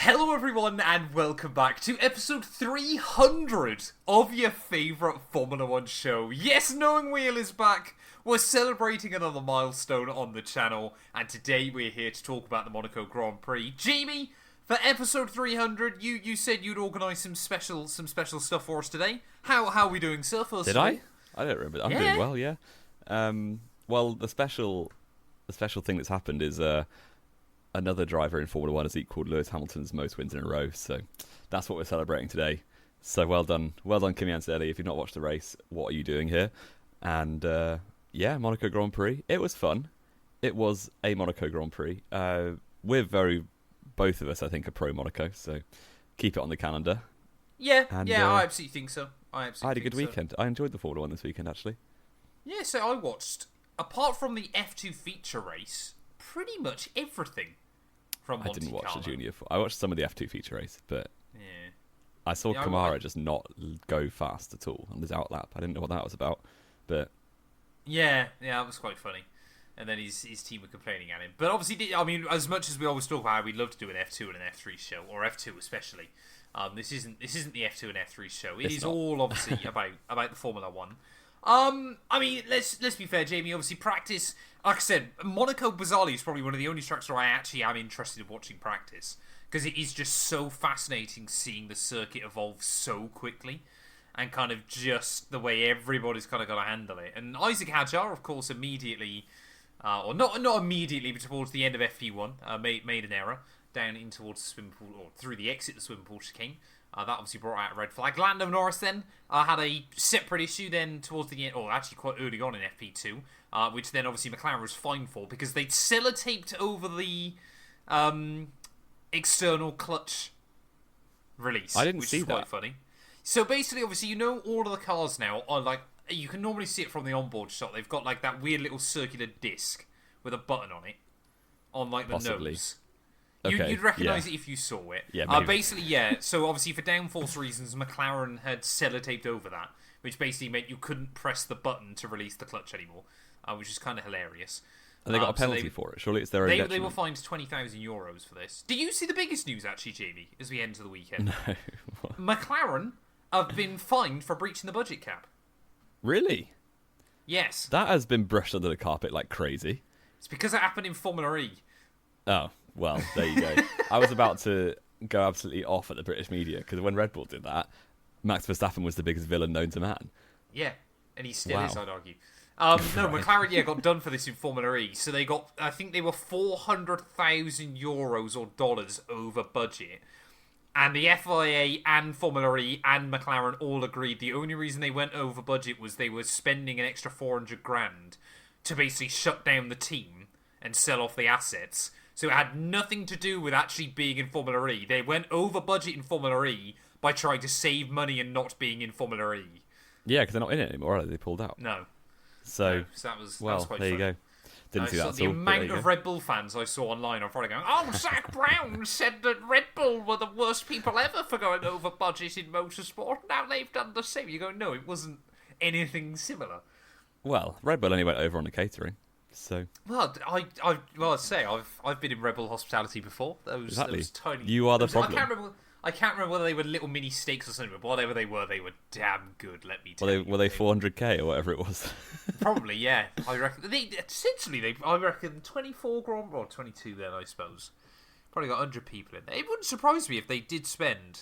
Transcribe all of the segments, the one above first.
Hello everyone and welcome back to episode 300 of your favourite Formula 1 show. Yes, Knowing Wheel is back. We're celebrating another milestone on the channel, and today we're here to talk about the Monaco Grand Prix. Jamie, for episode 300, you said you'd organise some special stuff for us today. How are we doing, sir? Did I? I don't remember. I'm doing well, yeah. Well, the special thing that's happened is another driver in Formula 1 has equalled Lewis Hamilton's most wins in a row, so that's what we're celebrating today. So well done Kimi Antonelli. If you've not watched the race, what are you doing here? And Monaco Grand Prix. It was fun. It was a Monaco Grand Prix. Both of us, I think, are pro Monaco, so keep it on the calendar. I absolutely think so. I had a good weekend. I enjoyed the Formula 1 this weekend, actually. Yeah, so I watched, apart from the F2 feature race, pretty much everything from Monte I didn't watch Carlo. the Junior. I watched some of the F2 feature race, but I saw Yeah, Kamara just not go fast at all on his outlap. I didn't know what that was about, but Yeah, that was quite funny. And then his team were complaining at him. But obviously, I mean, as much as we always talk about how we'd love to do an F2 and an F3 show, or F2 especially, this isn't the F2 and F3 show. It is all obviously about the Formula 1. I mean, let's be fair, Jamie. Obviously, practice, like I said, Monaco bizarrely is probably one of the only tracks where I actually am interested in watching practice, because it is just so fascinating seeing the circuit evolve so quickly, and kind of just the way everybody's kind of got to handle it. And Isaac Hadjar, of course, immediately, or not immediately, but towards the end of FP1, made an error down in towards the swimming pool, or through the exit of the swimming pool chicane. That obviously brought out a red flag. Lando Norris then had a separate issue then towards the end, or actually quite early on in FP2, which then obviously McLaren was fined for because they'd sellotaped over the external clutch release. I didn't which see is quite that. funny. So basically, obviously, all of the cars now are like, you can normally see it from the onboard shot. They've got like that weird little circular disc with a button on it, on like the Possibly. nose. Okay, You'd recognise it if you saw it. Yeah, maybe. Basically, yeah. So obviously, for downforce reasons, McLaren had sellotaped over that, which basically meant you couldn't press the button to release the clutch anymore, which is kind of hilarious. And they got a penalty for it. Surely it's their own They detriment. were fined €20,000 for this. Do you see the biggest news, actually, Jamie, as we enter the weekend? No. McLaren have been fined for breaching the budget cap. Really? Yes. That has been brushed under the carpet like crazy. It's because it happened in Formula E. Oh, well, there you go. I was about to go absolutely off at the British media, because when Red Bull did that, Max Verstappen was the biggest villain known to man. Yeah, and he still Wow. is, I'd argue. No, Right. McLaren, got done for this in Formula E. So they got, I think they were €400,000 or dollars over budget. And the FIA and Formula E and McLaren all agreed the only reason they went over budget was they were spending an extra 400 grand to basically shut down the team and sell off the assets. So it had nothing to do with actually being in Formula E. They went over budget in Formula E by trying to save money and not being in Formula E. Yeah, because they're not in it anymore, are they? They pulled out. No. So, that was well, quite there you funny. go. Didn't see that at The all. but amount there you of go. Red Bull fans I saw online on Friday going, "Oh, Zach Brown said that Red Bull were the worst people ever for going over budget in motorsport. Now they've done the same." You go, "No, it wasn't anything similar." Well, Red Bull only went over on the catering, so... Well, I'd say I've been in Red Bull hospitality before. Those tiny. You are the those- problem. I can't remember whether they were little mini steaks or something, but whatever they were damn good. Let me tell you. Were they 400k or whatever it was? Probably, yeah. I reckon I reckon 24 Grand or 22 then, I suppose. Probably got 100 people in there. It wouldn't surprise me if they did spend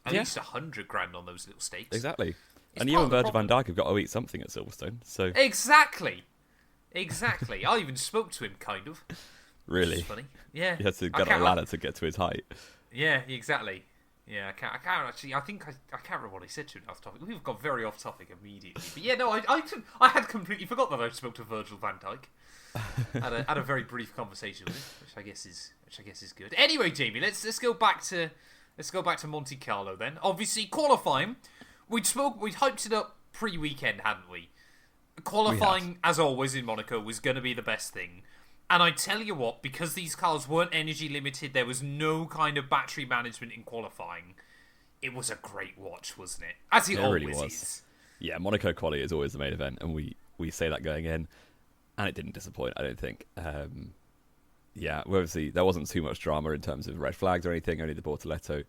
at least 100 grand on those little steaks. Exactly. It's And part you of and the Virgil van problem. Dijk have got to eat something at Silverstone, so... Exactly. I even spoke to him, kind of. Really? Which is funny. Yeah. You had to I get a can't- ladder to get to his height. Yeah, exactly. Yeah, I can't actually. I think I can't remember what he said to me off topic. We've got very off topic immediately. But yeah, no, I had completely forgot that I spoke to Virgil van Dijk. had a very brief conversation with him, which I guess is good. Anyway, Jamie, let's go back to Monte Carlo then. Obviously, qualifying. We'd hyped it up pre-weekend, hadn't we? Qualifying, as always in Monaco, was going to be the best thing. And I tell you what, because these cars weren't energy limited, there was no kind of battery management in qualifying. It was a great watch, wasn't it? As it always really was. is. Yeah, Monaco quali is always the main event, and we say that going in, and it didn't disappoint, I don't think. Yeah, well, obviously there wasn't too much drama in terms of red flags or anything. Only the Bortoleto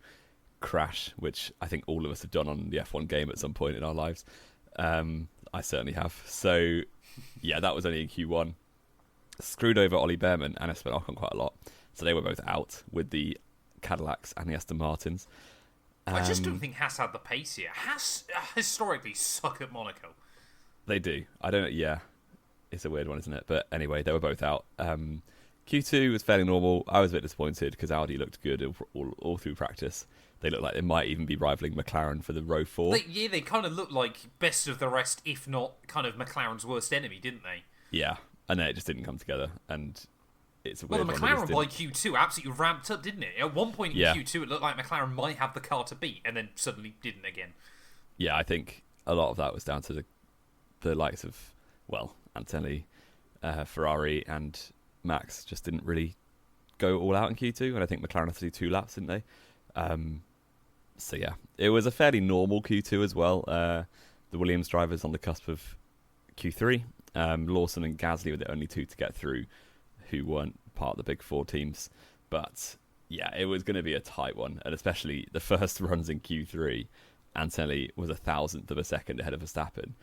crash, which I think all of us have done on the F1 game at some point in our lives. I certainly have. So, yeah, that was only in Q1. Screwed over Ollie Behrman and Esteban Ocon quite a lot. So they were both out with the Cadillacs and the Aston Martins. I just don't think Haas had the pace here. Haas historically suck at Monaco. They do. I don't know. Yeah, it's a weird one, isn't it? But anyway, they were both out. Q2 was fairly normal. I was a bit disappointed because Audi looked good all through practice. They looked like they might even be rivaling McLaren for the Row 4. They kind of looked like best of the rest, if not kind of McLaren's worst enemy, didn't they? Yeah, and then it just didn't come together. And it's a well, weird the one. McLaren by Q2 absolutely ramped up, didn't it? At one point in Q2, it looked like McLaren might have the car to beat, and then suddenly didn't again. Yeah, I think a lot of that was down to the likes of, Antonelli, Ferrari, and Max just didn't really go all out in Q2, and I think McLaren had to do 2 laps, didn't they? So yeah, it was a fairly normal Q2 as well. The Williams drivers on the cusp of Q3. Lawson and Gasly were the only 2 to get through who weren't part of the big 4 teams. But yeah, it was going to be a tight one, and especially the first runs in Q3, Antonelli was 1,000th of a second ahead of Verstappen.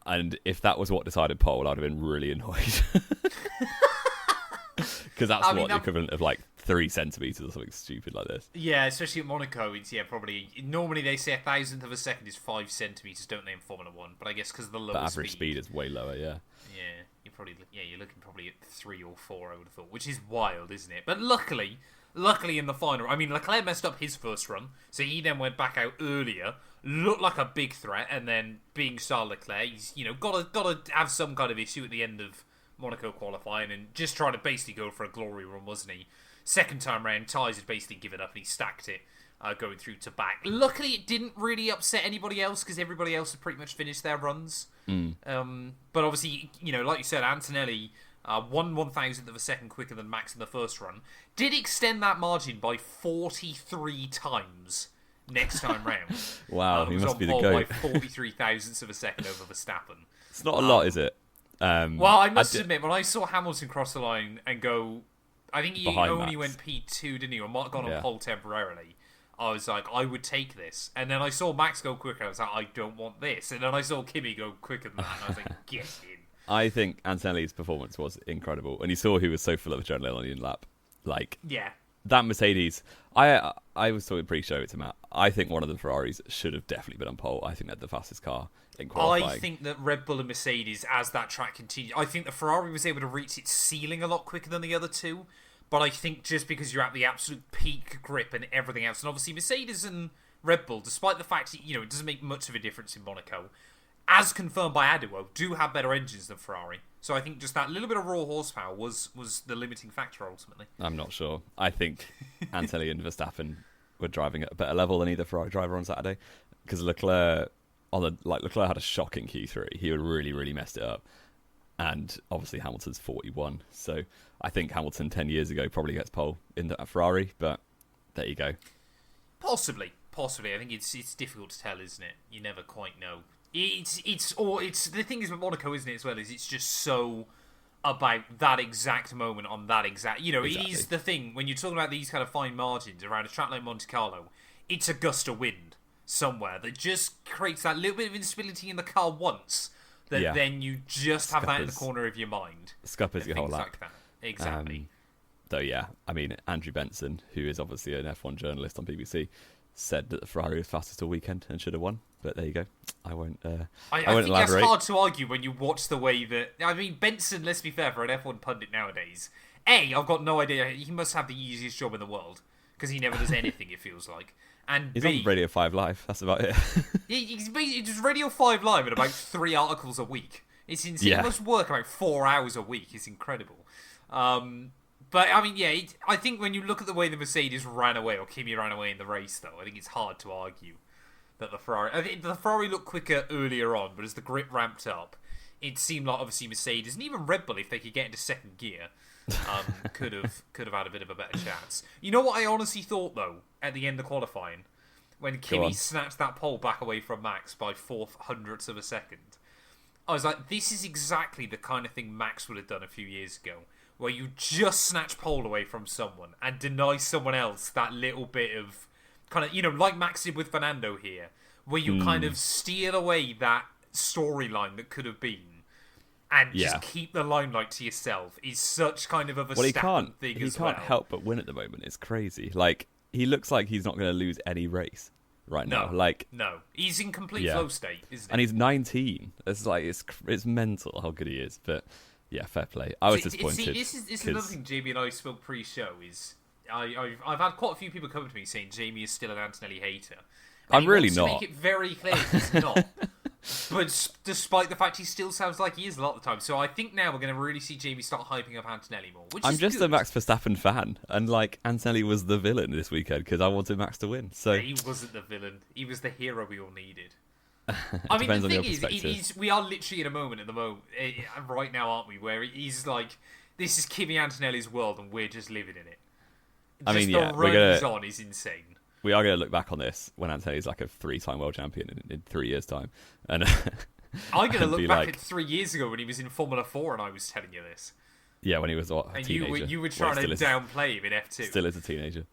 And if that was what decided pole, I'd have been really annoyed. Because that's the equivalent of like 3 centimetres or something stupid like this. Yeah, especially at Monaco, it's probably... Normally they say 1,000th of a second is 5 centimetres, don't they, in Formula 1? But I guess because of the lower speed... average speed is way lower, yeah. Yeah, you're looking probably at 3 or 4, I would have thought, which is wild, isn't it? But luckily in the final... I mean, Leclerc messed up his first run, so he then went back out earlier, looked like a big threat, and then being Charles Leclerc, he's, got to have some kind of issue at the end of Monaco qualifying and just trying to basically go for a glory run, wasn't he? Second time round, Tyres had basically given up and he stacked it going through to back. Luckily, it didn't really upset anybody else because everybody else had pretty much finished their runs. But obviously, like you said, Antonelli 1/1000th of a second quicker than Max in the first run. Did extend that margin by 43 times next time round. Wow, he must be the GOAT. By 43 thousandths of a second over Verstappen. It's not a lot, is it? Well, I must admit, when I saw Hamilton cross the line and go... I think he only went P2, didn't he? Or might have gone on pole temporarily. I was like, I would take this. And then I saw Max go quicker. I was like, I don't want this. And then I saw Kimi go quicker than that. And I was like, get in. I think Antonelli's performance was incredible. And you saw he was so full of adrenaline on the in-lap. That Mercedes... I was talking pre-show to Matt. I think one of the Ferraris should have definitely been on pole. I think they're the fastest car in qualifying. I think that Red Bull and Mercedes, as that track continued... I think the Ferrari was able to reach its ceiling a lot quicker than the other 2. But I think just because you're at the absolute peak grip and everything else, and obviously Mercedes and Red Bull, despite the fact that, it doesn't make much of a difference in Monaco, as confirmed by Aduo, do have better engines than Ferrari. So I think just that little bit of raw horsepower was the limiting factor ultimately. I'm not sure. I think Antonelli and Verstappen were driving at a better level than either Ferrari driver on Saturday, because Leclerc had a shocking Q3. He had really, really messed it up. And obviously Hamilton's 41. So I think Hamilton 10 years ago probably gets pole in the Ferrari, but there you go. Possibly. I think it's difficult to tell, isn't it? You never quite know. It's the thing is with Monaco, isn't it, as well, is it's just so about that exact moment on that exact... Exactly. It is the thing, when you're talking about these kind of fine margins around a track like Monte Carlo, it's a gust of wind somewhere that just creates that little bit of instability in the car once... that then you just have that in the corner of your mind. Scuppers your whole lap. Like that. Exactly. Andrew Benson, who is obviously an F1 journalist on BBC, said that the Ferrari was fastest all weekend and should have won. But there you go. I won't I won't think elaborate. That's hard to argue when you watch the way that... I mean, Benson, let's be fair, for an F1 pundit nowadays, I've got no idea. He must have the easiest job in the world because he never does anything, it feels like. And he's on Radio 5 Live. That's about it. He's just Radio 5 Live at about 3 articles a week. It's insane. He must work about 4 hours a week. It's incredible. But, I mean, I think when you look at the way the Mercedes ran away, or Kimi ran away in the race, though, I think it's hard to argue that the Ferrari... I think the Ferrari looked quicker earlier on, but as the grip ramped up, it seemed like, obviously, Mercedes, and even Red Bull, if they could get into second gear, could have had a bit of a better chance. You know what I honestly thought, though, at the end of qualifying, when Kimi snatched that pole back away from Max by 400ths of a second, I was like, this is exactly the kind of thing Max would have done a few years ago, where you just snatch pole away from someone and deny someone else that little bit of kind of, like Max did with Fernando here, where you kind of steal away that storyline that could have been and just keep the limelight to yourself is such kind of a Verstappen thing as well. He can't help but win at the moment. It's crazy. Like, he looks like he's not going to lose any race right now. No. He's in complete flow state, isn't he? And he's 19. It's like, it's mental how good he is, but... Yeah, fair play. I was disappointed. This is another thing Jamie and I spoke pre-show is I've had quite a few people come to me saying Jamie is still an Antonelli hater. I'm really not. To make it very clear he's not. But despite the fact he still sounds like he is a lot of the time. So I think now we're going to really see Jamie start hyping up Antonelli more. I'm just good. a Max Verstappen fan. And Antonelli was the villain this weekend because I wanted Max to win. So he wasn't the villain. He was the hero we all needed. I mean, depends the on thing your is, we are literally in a moment right now, aren't we? Where he's like, this is Kimi Antonelli's world, and we're just living in it. The run he's on is insane. We are going to look back on this when Antonelli's like a 3-time world champion in 3 years' time, and I'm going to look back at 3 years ago when he was in Formula 4, and I was telling you this. Yeah, when he was a teenager. You were trying to downplay him in F2. Still is a teenager.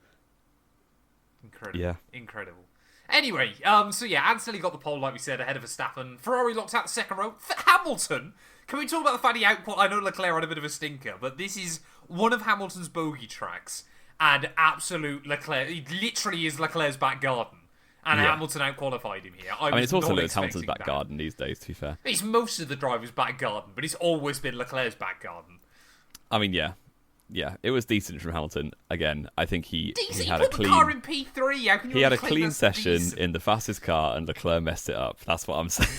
Incredible. Yeah. Incredible. Anyway, Antonelli got the pole, like we said, ahead of Verstappen. Ferrari locked out the second row. Hamilton, can we talk about the fact he output? I know Leclerc had a bit of a stinker, but this is one of Hamilton's bogey tracks, and absolute Leclerc, he literally is Leclerc's back garden, and Hamilton outqualified him here. I mean, it's also Lewis Hamilton's back garden these days, to be fair. It's most of the drivers' back garden, but it's always been Leclerc's back garden. I mean, yeah, it was decent from Hamilton. Again, I think he had a clean... the car in P3. How can you he had a clean session decent? In the fastest car, and Leclerc messed it up. That's what I'm saying.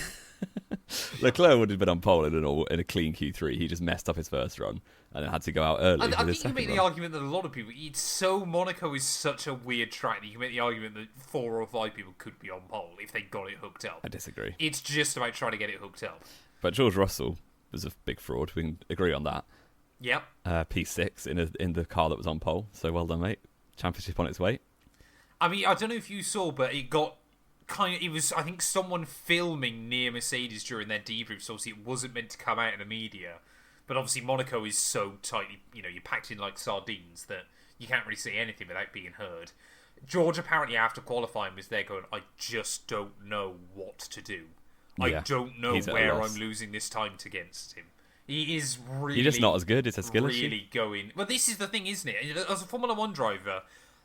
Leclerc would have been on pole in a clean Q3. He just messed up his first run and then had to go out early. I think you can make the argument that a lot of people... Monaco is such a weird track that you can make the argument that 4 or 5 people could be on pole if they got it hooked up. I disagree. It's just about trying to get it hooked up. But George Russell was a big fraud. We can agree on that. Yep. P6 in the car that was on pole. So well done, mate. Championship on its way. I mean, I don't know if you saw, but it got it was, I think, someone filming near Mercedes during their debrief, so obviously it wasn't meant to come out in the media. But obviously Monaco is so tightly, you're packed in like sardines that you can't really say anything without being heard. George apparently after qualifying was there going, I just don't know what to do. I don't know where I'm losing this time against him. He is really... He's just not as good. It's a skill issue. Really going... Well, this is the thing, isn't it? As a Formula 1 driver,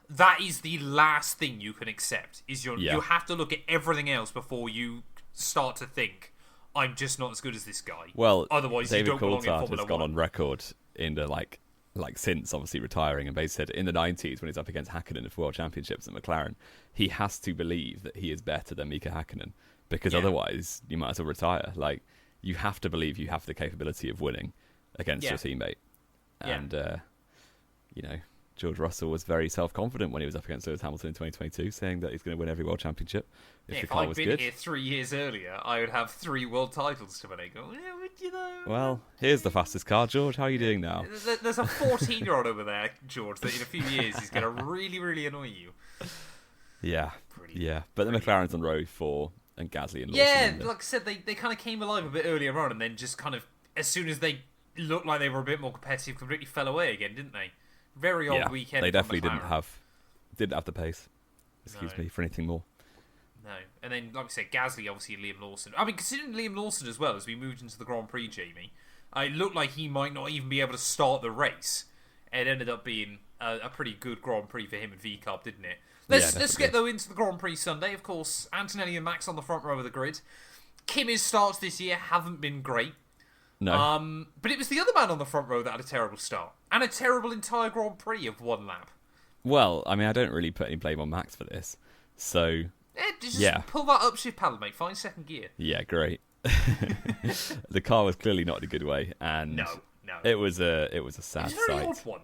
that is the last thing you can accept. You have to look at everything else before you start to think, I'm just not as good as this guy. Well, otherwise David you don't belong in Coulthard Formula has gone 1. on record in the like since obviously retiring, and basically said in the 90s when he's up against Hakkinen for World Championships at McLaren, he has to believe that he is better than Mika Hakkinen because otherwise you might as well retire. Like, you have to believe you have the capability of winning against your teammate. And, George Russell was very self-confident when he was up against Lewis Hamilton in 2022, saying that he's going to win every World Championship if the car was good. If I'd been here 3 years earlier, I would have 3 world titles to win. Well, here's the fastest car, George. How are you doing now? There's a 14-year-old over there, George, that in a few years is going to really, really annoy you. Yeah, but the McLaren's on row 4 and Gasly and Lawson. Yeah, like I said, they kind of came alive a bit earlier on, and then just kind of, as soon as they looked like they were a bit more competitive, completely fell away again, didn't they? Very odd weekend. They definitely didn't have the pace. Excuse me for anything more. No, and then like we said, Gasly, obviously Liam Lawson. I mean, considering Liam Lawson as well as we moved into the Grand Prix, Jamie, it looked like he might not even be able to start the race. It ended up being a pretty good Grand Prix for him and VCARB, didn't it? Let's get though into the Grand Prix Sunday. Of course, Antonelli and Max on the front row of the grid. Kimi's starts this year haven't been great. No. But it was the other man on the front row that had a terrible start. And a terrible entire Grand Prix of one lap. Well, I mean, I don't really put any blame on Max for this. So, just pull that upshift paddle, mate. Find second gear. Yeah, great. The car was clearly not in a good way. And no. It was a sad sight. It was a very odd one.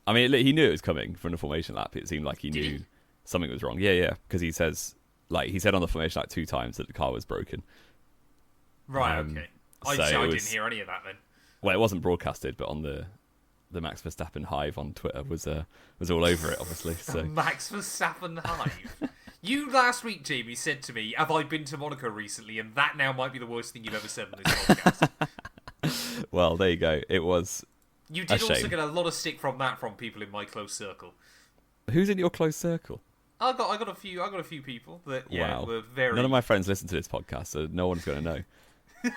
I mean, he knew it was coming from the formation lap. It seemed like he knew something was wrong. Yeah. Because he said on the formation lap 2 times that the car was broken. Right, okay. I didn't hear any of that then. Well, it wasn't broadcasted, but on the Max Verstappen hive on Twitter was all over it, obviously. So Max Verstappen hive. You last week, Jamie, said to me, "Have I been to Monaco recently?" And that now might be the worst thing you've ever said on this podcast. Well, there you go. It was You did also get a lot of stick from that from people in my close circle. Who's in your close circle? I got a few people that were very. None of my friends listen to this podcast, so no one's going to know.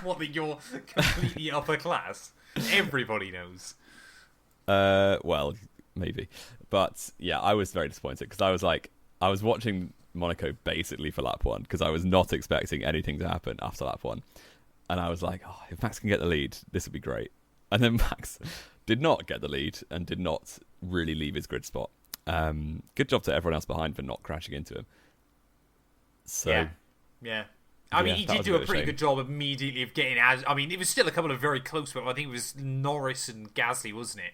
What, that you're completely upper class? Everybody knows. Well, maybe, but yeah, I was very disappointed because I was watching Monaco basically for lap 1 because I was not expecting anything to happen after lap 1, and I was like, oh, if Max can get the lead, this would be great. And then Max did not get the lead and did not really leave his grid spot. Good job to everyone else behind for not crashing into him. So yeah. I mean, he did do a pretty good job immediately of getting out. I mean, it was still a couple of very close, but I think it was Norris and Gasly, wasn't it?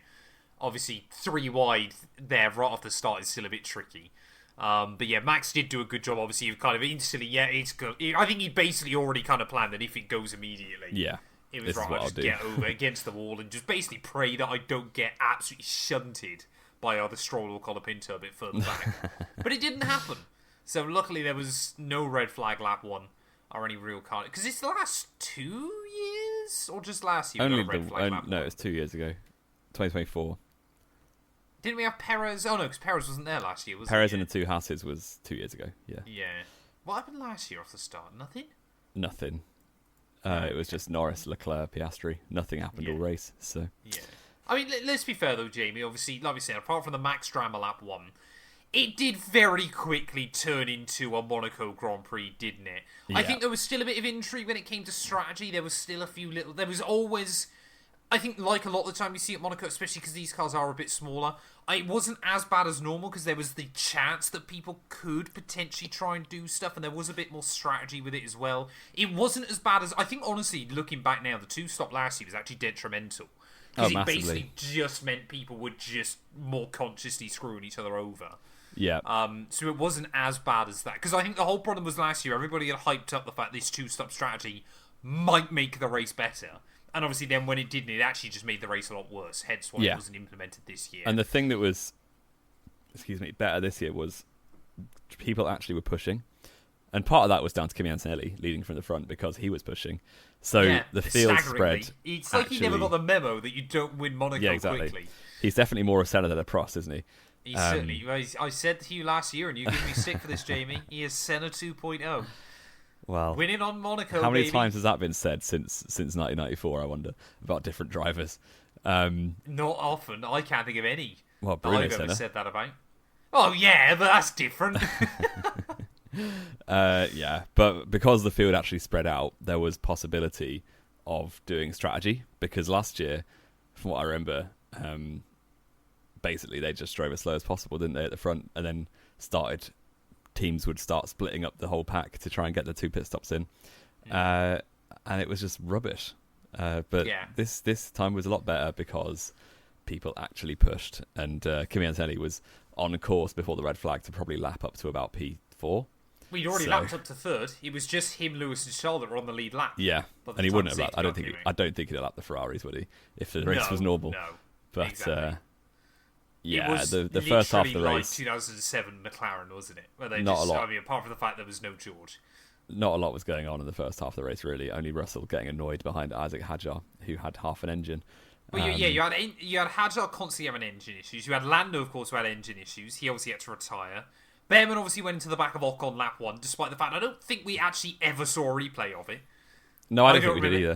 Obviously, 3 wide there right off the start is still a bit tricky. But yeah, Max did do a good job. Obviously, he kind of instantly, it's good. I think he basically already kind of planned that if it goes immediately, it was right. I'll just get over against the wall and just basically pray that I don't get absolutely shunted by either Stroll or Colapinto a bit further back. But it didn't happen. So luckily, there was no red flag lap 1 or any real card. Because it's the last 2 years or just last year? Only no, it was 2 years ago, 2024. Didn't we have Perez? Oh no, because Perez wasn't there last year, was he? Perez and the 2 Hasses was 2 years ago. Yeah. What happened last year off the start? Nothing. It was just Norris, Leclerc, Piastri. Nothing happened all race. So I mean, let's be fair though, Jamie. Obviously, like we said, apart from the Max drama lap 1, it did very quickly turn into a Monaco Grand Prix, didn't it? Yeah. I think there was still a bit of intrigue when it came to strategy. There was still a few little. There was always. I think, like a lot of the time you see at Monaco, especially because these cars are a bit smaller, it wasn't as bad as normal because there was the chance that people could potentially try and do stuff, and there was a bit more strategy with it as well. It wasn't as bad as... I think, honestly, looking back now, the 2-stop last year was actually detrimental. Because it basically just meant people were just more consciously screwing each other over. Yeah. So it wasn't as bad as that. Because I think the whole problem was last year, everybody had hyped up the fact this 2-stop strategy might make the race better. And obviously then when it didn't, it actually just made the race a lot worse. Hence why it wasn't implemented this year. And the thing that was, better this year was people actually were pushing. And part of that was down to Kimi Antonelli leading from the front because he was pushing. So the field spread... It's like he never got the memo that you don't win Monaco quickly. He's definitely more a Senna than a Prost, isn't he? He certainly... I said to you last year, and you gave me stick for this, Jamie, he is Senna 2.0. Well, winning on Monaco. How many times has that been said since 1994? I wonder about different drivers. Not often. I can't think of any. Well, Bruno I've Senna. ever said that about. Oh yeah, but that's different. But because the field actually spread out, there was possibility of doing strategy. Because last year, from what I remember, basically they just drove as slow as possible, didn't they, at the front, and then teams would start splitting up the whole pack to try and get the 2 pit stops in. And it was just rubbish. But this time was a lot better because people actually pushed. And Kimi Antonelli was on course before the red flag to probably lap up to about P4. We'd already lapped up to 3rd. It was just him, Lewis and Charles that were on the lead lap. Yeah, and he wouldn't have lapped. I don't think he'd have lapped the Ferraris, would he? If the race was normal. No, but exactly. Yeah, the first half of the race, like 2007 McLaren, wasn't it? Where they not a lot. I mean, apart from the fact there was no George, not a lot was going on in the first half of the race. Really, only Russell getting annoyed behind Isaac Hadjar, who had half an engine. Well, you had Hadjar constantly having engine issues. You had Lando, of course, who had engine issues. He obviously had to retire. Behrman obviously went into the back of Ocon lap 1, despite the fact I don't think we actually ever saw a replay of it. No, I don't think we did either.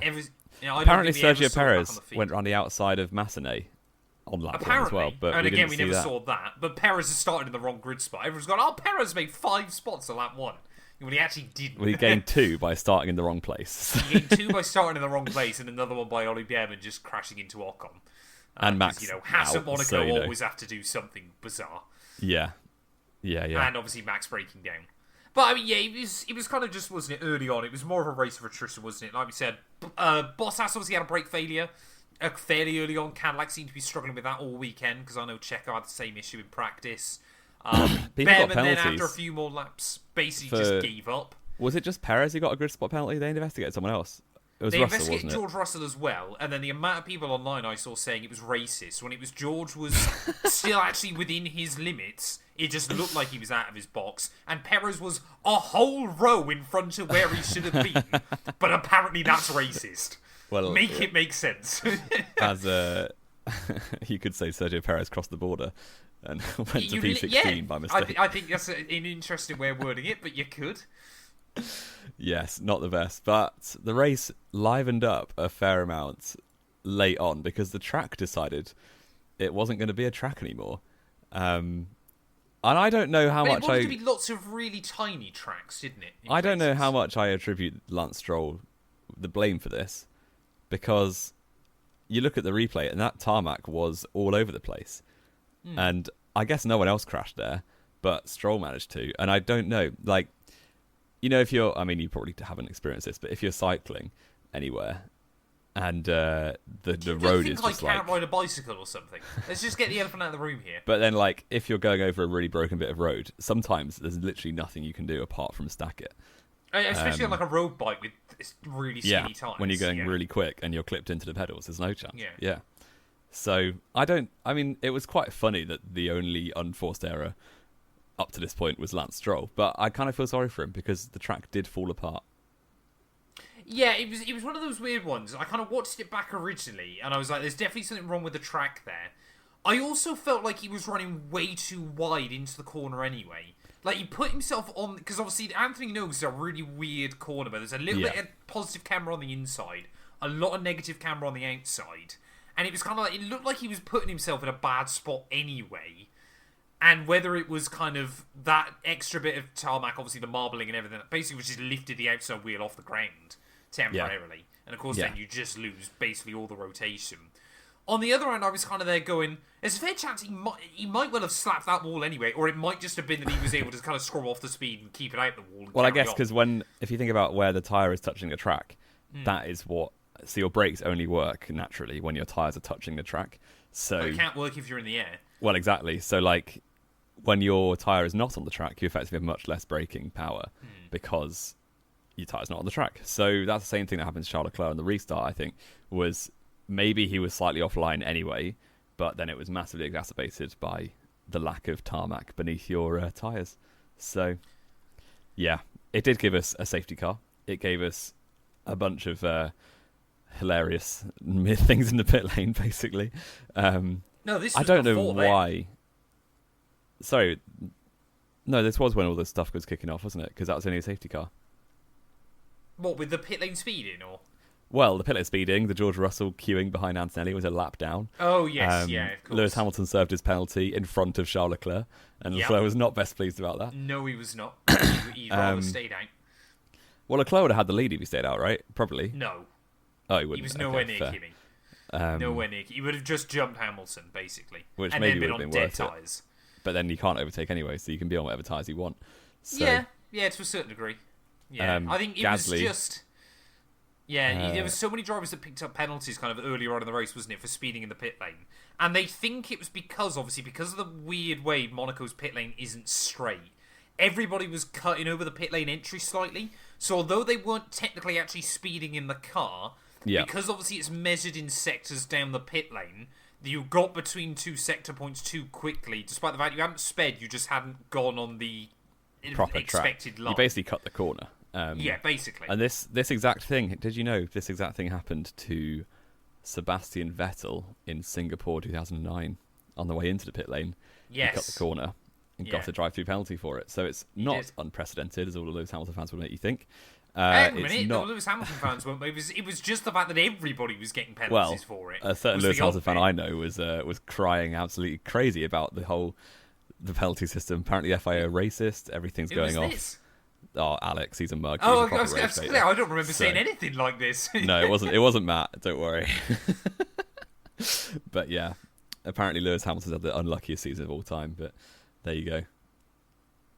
Apparently, Sergio Perez went around the outside of Massenet on lap 1 as well. But and again, we never that. saw that. But Perez has started in the wrong grid spot. Everyone's gone, Perez made 5 spots at lap 1. When he actually didn't. Well, he gained 2 by starting in the wrong place. He gained 2 by starting in the wrong place, and another one by Ollie Behrman just crashing into Ocon. And Max, Haas at Monaco always have to do something bizarre. Yeah. And obviously Max breaking down. But I mean, it was kind of just, wasn't it, early on? It was more of a race of attrition, wasn't it? Like we said, Bottas obviously had a brake failure fairly early on. Cadillac seemed to be struggling with that all weekend because I know Checo had the same issue in practice. Behrman then, after a few more laps, basically just gave up. Was it just Perez who got a grid spot penalty? They investigated someone else. It was they Russell, investigated wasn't it? George Russell as well, and then the amount of people online I saw saying it was racist when it was George was still actually within his limits. It just looked like he was out of his box, and Perez was a whole row in front of where he should have been. But apparently that's racist. Well, make it make sense. As you could say, Sergio Perez crossed the border and went to P16 by mistake. I think that's an interesting way of wording it, but you could. Yes, not the best. But the race livened up a fair amount late on because the track decided it wasn't going to be a track anymore. And I don't know how much it wanted to be lots of really tiny tracks, didn't it? I don't know how much I attribute Lance Stroll the blame for this, because you look at the replay and that tarmac was all over the place. And I guess no one else crashed there, but Stroll managed to. And I don't know, like, you know, if you're, I mean, you probably haven't experienced this, but if you're cycling anywhere and the road is just like... I can't ride a bicycle or something. Let's just get the elephant out of the room here. But then, like, if you're going over a really broken bit of road, sometimes there's literally nothing you can do apart from stack it. Especially on like a road bike with really skinny tires. When you're going really quick and you're clipped into the pedals, there's no chance. Yeah. So, I mean, it was quite funny that the only unforced error up to this point was Lance Stroll, but I kind of feel sorry for him because the track did fall apart. Yeah, it was one of those weird ones. I kind of watched it back originally, and I was like, there's definitely something wrong with the track there. I also felt like he was running way too wide into the corner anyway. Like, he put himself on... Because obviously, Anthony knows it's a really weird corner, but there's a little bit of positive camera on the inside, a lot of negative camera on the outside, and it was kind of like... It looked like he was putting himself in a bad spot anyway. And whether it was kind of that extra bit of tarmac, obviously the marbling and everything, basically just lifted the outside wheel off the ground temporarily. Yeah. And of course, then you just lose basically all the rotation. On the other hand, I was kind of there going, there's a fair chance he might well have slapped that wall anyway, or it might just have been that he was able to kind of scrub off the speed and keep it out the wall. Well, I guess because if you think about where the tyre is touching the track, that is what... So your brakes only work naturally when your tyres are touching the track. So it can't work if you're in the air. Well, exactly. So, like, when your tyre is not on the track, you effectively have much less braking power because your tyre's not on the track. So that's the same thing that happened to Charles Leclerc in the restart, I think, was... Maybe he was slightly offline anyway, but then it was massively exacerbated by the lack of tarmac beneath your tyres. So, yeah, it did give us a safety car. It gave us a bunch of hilarious things in the pit lane, basically. No, this was I don't know why. Then. Sorry, no, this was when all this stuff was kicking off, wasn't it? Because that was only a safety car. What, with the pit lane speeding, or...? Well, the pit lane speeding, the George Russell queuing behind Antonelli was a lap down. Oh, yes, of course. Lewis Hamilton served his penalty in front of Charles Leclerc, and Leclerc was not best pleased about that. No, he was not. He'd rather stayed out. Well, Leclerc would have had the lead if he stayed out, right? Probably. No. Oh, he wouldn't. He was nowhere near Kimi. Nowhere near. He would have just jumped Hamilton, basically. Which and maybe then would have been been on worth dead tyres. But then you can't overtake anyway, so you can be on whatever tyres you want. So, yeah, to a certain degree. Yeah, I think it was just... Yeah, there was so many drivers that picked up penalties kind of earlier on in the race, wasn't it, for speeding in the pit lane. And they think it was because of the weird way Monaco's pit lane isn't straight. Everybody was cutting over the pit lane entry slightly. So although they weren't technically actually speeding in the car, because obviously it's measured in sectors down the pit lane, you got between two sector points too quickly. Despite the fact you hadn't sped, you just hadn't gone on the proper expected track. line. You basically cut the corner. Yeah, basically. And this exact thing, did you know this exact thing happened to Sebastian Vettel in Singapore 2009 on the way into the pit lane? Yes. He cut the corner and got a drive-through penalty for it. So it's not unprecedented, as all the Lewis Hamilton fans will make you think. The Lewis Hamilton fans weren't. It was just the fact that everybody was getting penalties for it. A certain Lewis Hamilton fan I know was crying absolutely crazy about the penalty system. Apparently the FIA are racist, everything's going off. Oh, Alex, he's a mug. I don't remember saying anything like this. No, it wasn't Matt, don't worry. But yeah, apparently Lewis Hamilton's had the unluckiest season of all time, but there you go.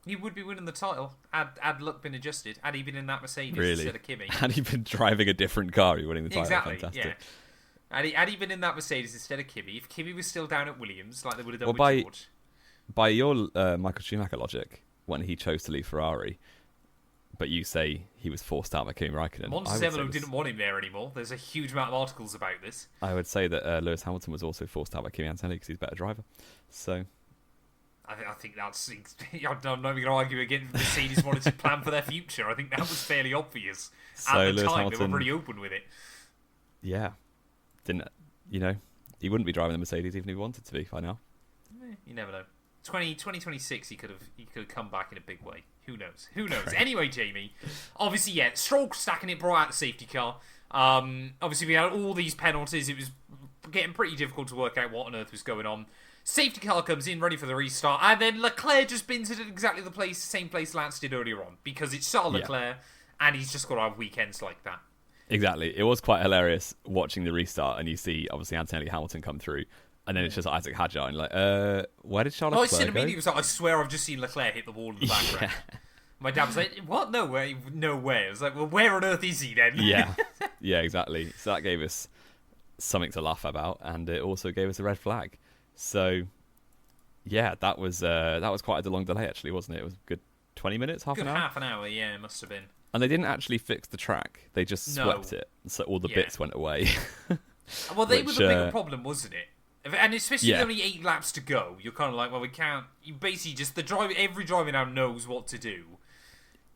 He would be winning the title had luck been adjusted. Had he been in that Mercedes instead of Kimi. Had he been driving a different car, he winning the title. Exactly, fantastic. Yeah. Had he been in that Mercedes instead of Kimi, if Kimi was still down at Williams, like they would have done with George. By your Michael Schumacher logic, when he chose to leave Ferrari, but you say he was forced out by Kimi Raikkonen. Montezemolo didn't want him there anymore. There's a huge amount of articles about this. I would say that Lewis Hamilton was also forced out by Kimi Antonelli because he's a better driver. So, I think that's... I'm not even going to argue again. Mercedes wanted to plan for their future. I think that was fairly obvious. At the time, they were pretty open with it. yeah, didn't he wouldn't be driving the Mercedes even if he wanted to be by now. You never know. 2026, he could have come back in a big way. Who knows? Great. Anyway, Jamie, obviously, yeah, Stroll stacking it, brought out the safety car. Obviously, we had all these penalties. It was getting pretty difficult to work out what on earth was going on. Safety car comes in, ready for the restart, and then Leclerc just bins it at exactly the same place Lance did earlier on, because it's Charles Leclerc, and he's just got to have weekends like that. Exactly. It was quite hilarious watching the restart, and you see, obviously, Antonelli Hamilton come through, and then it's just Isaac Hadjar, and you're like, where did Charles Leclerc go? I said immediately, was like, I swear I've just seen Leclerc hit the wall in the background. Yeah. My dad was like, what? No way. I was like, well, where on earth is he then? Yeah, exactly. So that gave us something to laugh about, and it also gave us a red flag. So, yeah, that was quite a long delay, actually, wasn't it? It was a good 20 minutes, half an hour? Half an hour, yeah, it must have been. And they didn't actually fix the track. They just swept it, so all the bits went away. Well, they were the bigger problem, wasn't it? And especially with only 8 laps to go, you're kind of like, well, we can't... You basically just... Every driver now knows what to do.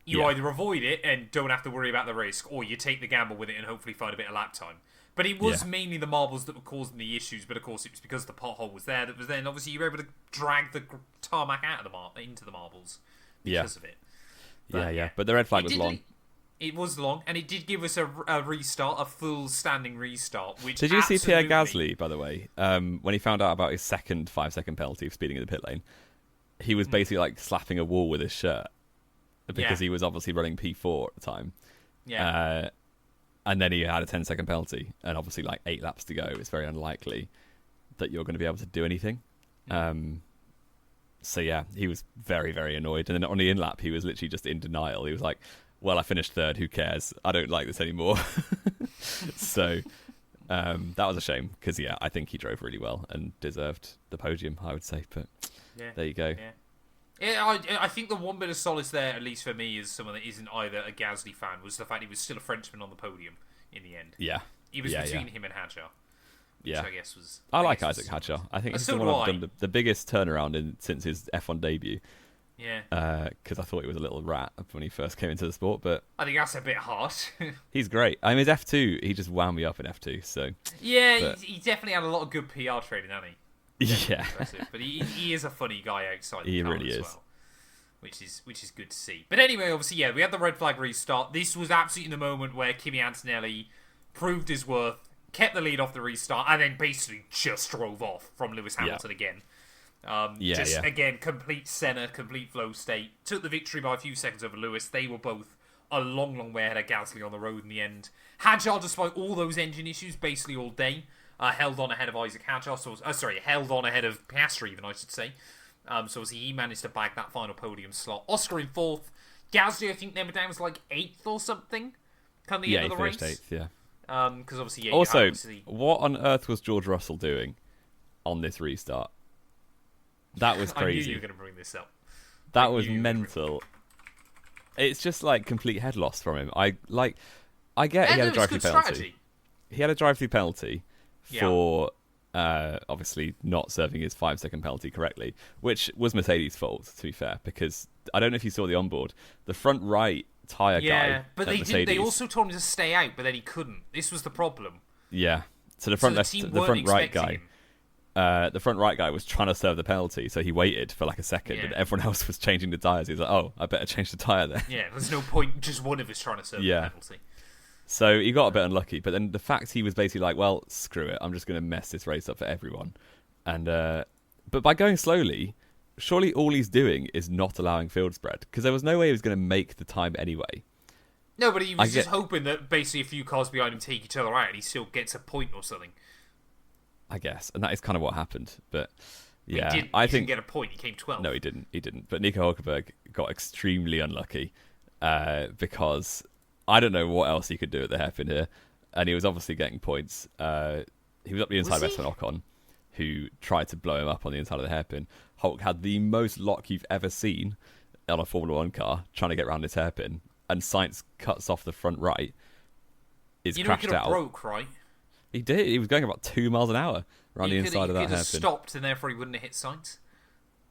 You either avoid it and don't have to worry about the risk, or you take the gamble with it and hopefully find a bit of lap time. But it was mainly the marbles that were causing the issues, but of course it was because the pothole was there. That was then obviously you were able to drag the tarmac out of into the marbles because of it. But But the red flag was long. It was long, and it did give us a restart, a full standing restart. Which did you see Pierre Gasly, by the way, when he found out about his second 5-second penalty for speeding in the pit lane? He was basically like slapping a wall with his shirt because he was obviously running P4 at the time. Yeah. And then he had a 10-second penalty, and obviously like 8 laps to go. It's very unlikely that you're going to be able to do anything. So yeah, he was very, very annoyed. And then on the in-lap, he was literally just in denial. He was like, well, I finished third, who cares? I don't like this anymore. So that was a shame, because I think he drove really well and deserved the podium, I would say. But there you go. Yeah, I think the one bit of solace there, at least for me, as someone that isn't either a Gasly fan, was the fact he was still a Frenchman on the podium in the end. Yeah. He was between him and Hadjar. Which I guess was... I like Isaac Hadjar. I think he's the one I've done the biggest turnaround since his F1 debut. Yeah. Because I thought he was a little rat when he first came into the sport, but... I think that's a bit harsh. He's great. I mean, his F2, he just wound me up in F2, so... Yeah, he definitely had a lot of good PR training, hadn't he? Yeah. But he is a funny guy outside the car really as is. Well. Which is good to see. But anyway, obviously, we had the red flag restart. This was absolutely the moment where Kimi Antonelli proved his worth, kept the lead off the restart, and then basically just drove off from Lewis Hamilton again. Again, complete Senna, complete flow state. Took the victory by a few seconds over Lewis. They were both a long, long way ahead of Gasly on the road in the end. Hadjar, despite all those engine issues, basically all day, held on ahead of Isaac Hadjar. Held on ahead of Piastri, even, I should say. So obviously he managed to bag that final podium slot. Oscar in 4th. Gasly, I think, they were down was like 8th or something. Come the end of the race. Yeah, he finished 8th, Because obviously, also, what on earth was George Russell doing on this restart? That was crazy. I knew you were going to bring this up. That was mental. It's just like complete head loss from him. I get he had a drive-through penalty. He had a drive-through penalty for obviously not serving his 5-second penalty correctly, which was Mercedes' fault, to be fair, because I don't know if you saw the onboard. The front right tyre guy. Yeah, but they also told him to stay out, but then he couldn't. This was the problem. Yeah. So the front right guy. The front right guy was trying to serve the penalty, so he waited for like a second, and everyone else was changing the tyres. He was like, "Oh, I better change the tyre there." Yeah, there's no point just one of us trying to serve the penalty. So he got a bit unlucky, but then the fact he was basically like, "Well, screw it, I'm just going to mess this race up for everyone," and but by going slowly, surely all he's doing is not allowing field spread, because there was no way he was going to make the time anyway. No, but he was just hoping that basically a few cars behind him take each other out, and he still gets a point or something. I guess, and that is kind of what happened. But yeah, he didn't get a point. He came 12th. No, he didn't. But Nico Hülkenberg got extremely unlucky because I don't know what else he could do at the hairpin here, and he was obviously getting points. He was up the inside of Esteban Ocon, who tried to blow him up on the inside of the hairpin. Hulk had the most lock you've ever seen on a Formula 1 car, trying to get around his hairpin, and Sainz cuts off the front right. Crashed out. He could have broke, right? He did. He was going about 2 miles an hour around the inside of that hairpin. He could have stopped, and therefore he wouldn't have hit Sainz.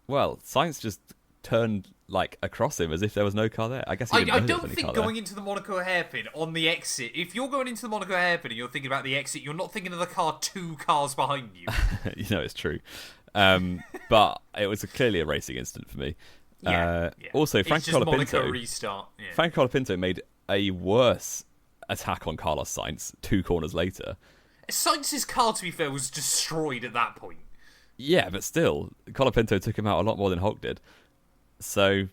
Well, Sainz just turned like across him as if there was no car there. I guess he didn't know I there was don't any think car going there. into the Monaco hairpin on the exit, if you're going into the Monaco hairpin and you're thinking about the exit, you're not thinking of the car 2 cars behind you. It's true. But it was clearly a racing incident for me. Also, Frank Colapinto made a worse attack on Carlos Sainz 2 corners later. Sainz's car, to be fair, was destroyed at that point. Yeah, but still, Colapinto took him out a lot more than Hulk did. So,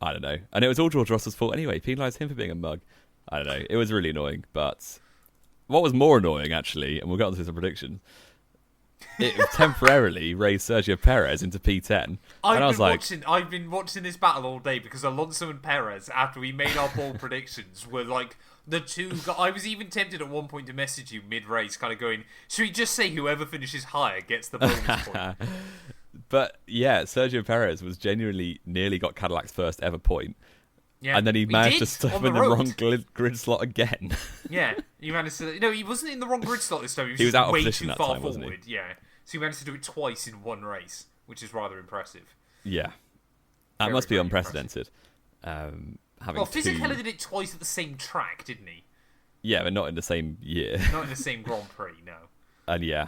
I don't know. And it was all George Russell's fault anyway. Penalised him for being a mug. I don't know. It was really annoying. But what was more annoying, actually, and we'll get on to some predictions, it temporarily raised Sergio Perez into P10. I've been watching this battle all day because Alonso and Perez, after we made our bold predictions, were like the two. I was even tempted at one point to message you mid-race, kind of going, "Should we just say whoever finishes higher gets the bonus point?" But yeah, Sergio Perez was genuinely nearly got Cadillac's first ever point. Yeah, and then he managed to stop in the wrong grid slot again. Yeah, he managed to. No, he wasn't in the wrong grid slot this time. He was out of way position too that far time, forward. wasn't he? Yeah, so he managed to do it twice in one race, which is rather impressive. Yeah, that must be unprecedented. Fisichella did it twice at the same track, didn't he? Yeah, but not in the same year. Not in the same Grand Prix, no. And yeah,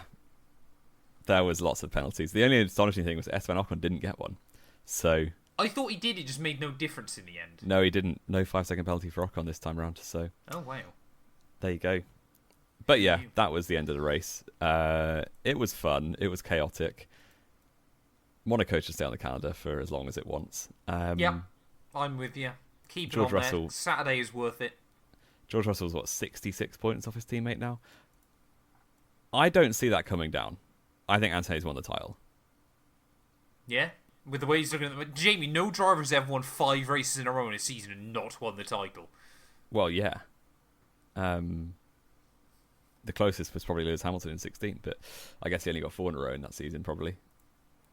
there was lots of penalties. The only astonishing thing was Esteban Ocon didn't get one. So I thought he did. It just made no difference in the end. No, he didn't. No 5-second penalty for Ocon this time around. So oh wow, there you go. But yeah, that was the end of the race. It was fun. It was chaotic. Monaco should stay on the calendar for as long as it wants. Yeah, I'm with you. Keep George it on Russell, there. Saturday is worth it. George Russell's 66 points off his teammate now. I don't see that coming down. I think Antonelli's won the title. Yeah, with the way he's looking at them. Jamie, no driver has ever won 5 races in a row in a season and not won the title. Well, yeah. The closest was probably Lewis Hamilton in 16, but I guess he only got 4 in a row in that season, probably.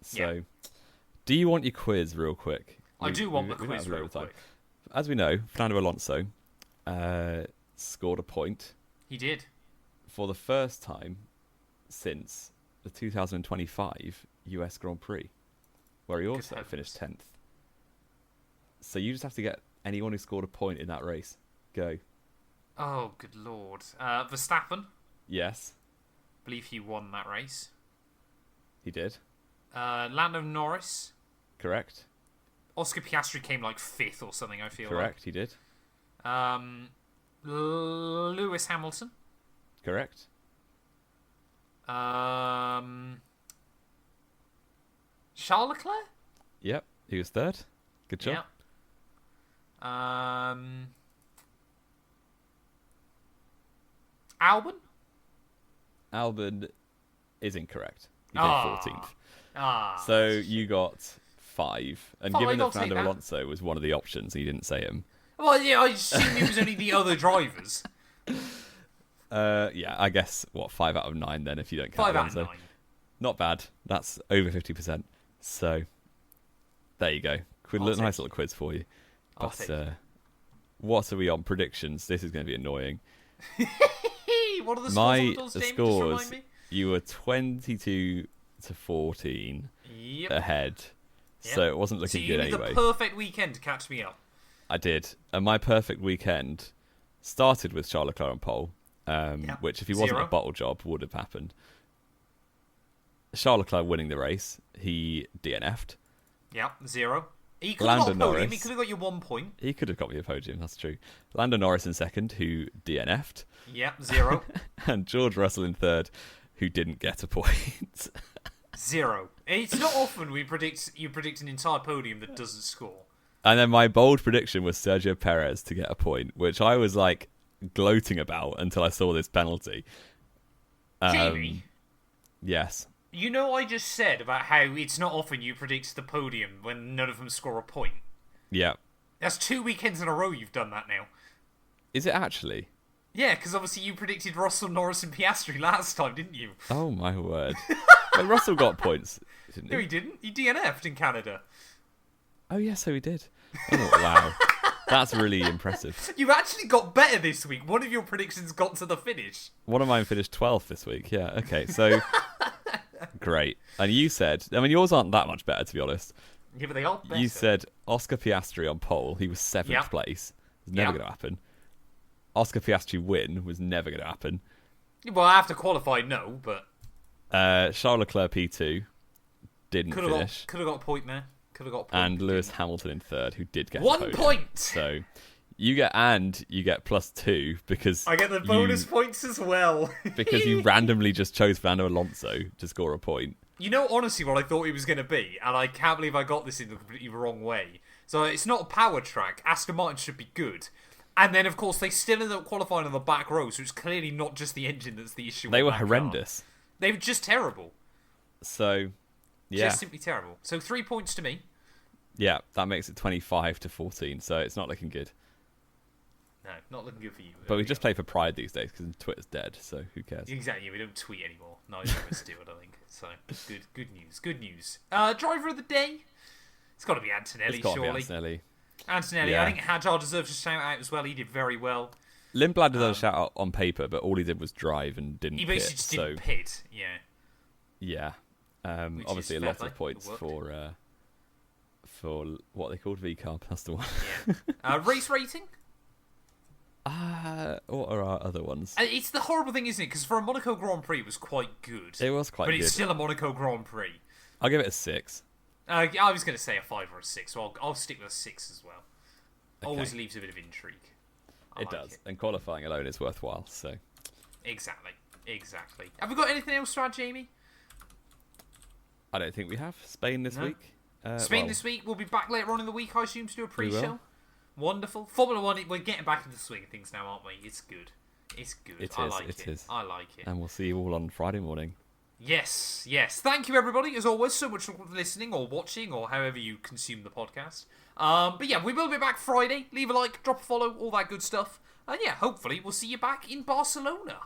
So, Do you want your quiz real quick? I do want the quiz real quick. As we know, Fernando Alonso scored a point. He did. For the first time since the 2025 US Grand Prix, where he also finished 10th. So you just have to get anyone who scored a point in that race. Go. Oh, good lord. Verstappen. Yes. I believe he won that race. He did. Lando Norris. Correct. Oscar Piastri came like 5th or something, I feel Correct, he did. Lewis Hamilton. Correct. Charles Leclerc? Yep, he was 3rd. Good job. Yep. Albon? Albon is incorrect. He did 14th. So you got 5. And given that Fernando Alonso was one of the options, he didn't say him. Well, yeah, I assume it was only the other drivers. Yeah, I guess, 5 out of 9 then, if you don't count 5 Alonso. out of 9. Not bad. That's over 50%. So, there you go. Nice little quiz for you. But what are we on? Predictions. This is going to be annoying. What are the scores? You were 22 to 14 ahead. Yep. So it wasn't looking good anyway. So you need the perfect weekend to catch me up. I did. And my perfect weekend started with Charles Leclerc on pole, which if he wasn't a bottle job would have happened. Charles Leclerc winning the race. He DNF'd. Yeah, 0. He could have got a podium. He could have got you 1 point. He could have got me a podium, that's true. Lando Norris in 2nd, who DNF'd. Yeah, 0. And George Russell in 3rd, who didn't get a point. 0. It's not often you predict an entire podium that doesn't score. And then my bold prediction was Sergio Perez to get a point, which I was like gloating about until I saw this penalty. Jamie? Yes. You know I just said about how it's not often you predict the podium when none of them score a point. Yeah. That's 2 weekends in a row you've done that now. Is it actually? Yeah, because obviously you predicted Russell, Norris and Piastri last time, didn't you? Oh my word. Well, Russell got points, didn't he? No, he didn't. He DNF'd in Canada. Oh, yeah, so he did. Oh, wow. That's really impressive. You actually got better this week. One of your predictions got to the finish. One of mine finished 12th this week. Yeah, okay. So, great. And you said, I mean, yours aren't that much better, to be honest. Yeah, but they are better. You said Oscar Piastri on pole. He was 7th place. It was never going to happen. Oscar Piastri win was never going to happen. Well, after qualify, no, but... Charles Leclerc P2 didn't finish. Could have got a point there. And Lewis Hamilton in 3rd, who did get 1 point! So you get +2 because I get the bonus points as well. because you randomly just chose Fernando Alonso to score a point. You know, honestly, what I thought it was going to be, and I can't believe I got this in the completely wrong way. So it's not a power track. Aston Martin should be good. And then, of course, they still ended up qualifying on the back row, so it's clearly not just the engine that's the issue. They were horrendous. They were just terrible. So, yeah. Just simply terrible. So 3 points to me. Yeah, that makes it 25-14, so it's not looking good. No, not looking good for you. But we just play for pride these days because Twitter's dead, so who cares? Exactly, we don't tweet anymore. Neither of us do, I don't think. So, good news. Driver of the day? It's got to be Antonelli, surely. Antonelli, yeah. I think Hadjar deserves a shout out as well. He did very well. Lindblad deserves a shout out on paper, but all he did was drive and didn't pit. He basically just didn't pit, yeah. Yeah. Obviously a lot of points for what they called V-Carb. That's the one. Yeah. Race rating? What are our other ones? It's the horrible thing, isn't it? Because for a Monaco Grand Prix, it was quite good. It was quite good. But it's still a Monaco Grand Prix. I'll give it a 6. I was going to say a 5 or a 6, so I'll stick with a 6 as well. Okay. Always leaves a bit of intrigue. It does. And qualifying alone is worthwhile, so... Exactly. Have we got anything else to add, Jamie? I don't think we have. Spain this week. This week. We'll be back later on in the week, I assume, to do a pre-show. Wonderful. Formula 1, we're getting back into the swing of things now, aren't we? It's good. I like it. And we'll see you all on Friday morning. Yes. Thank you, everybody, as always, so much for listening or watching or however you consume the podcast. But yeah, we will be back Friday. Leave a like, drop a follow, all that good stuff. And yeah, hopefully we'll see you back in Barcelona.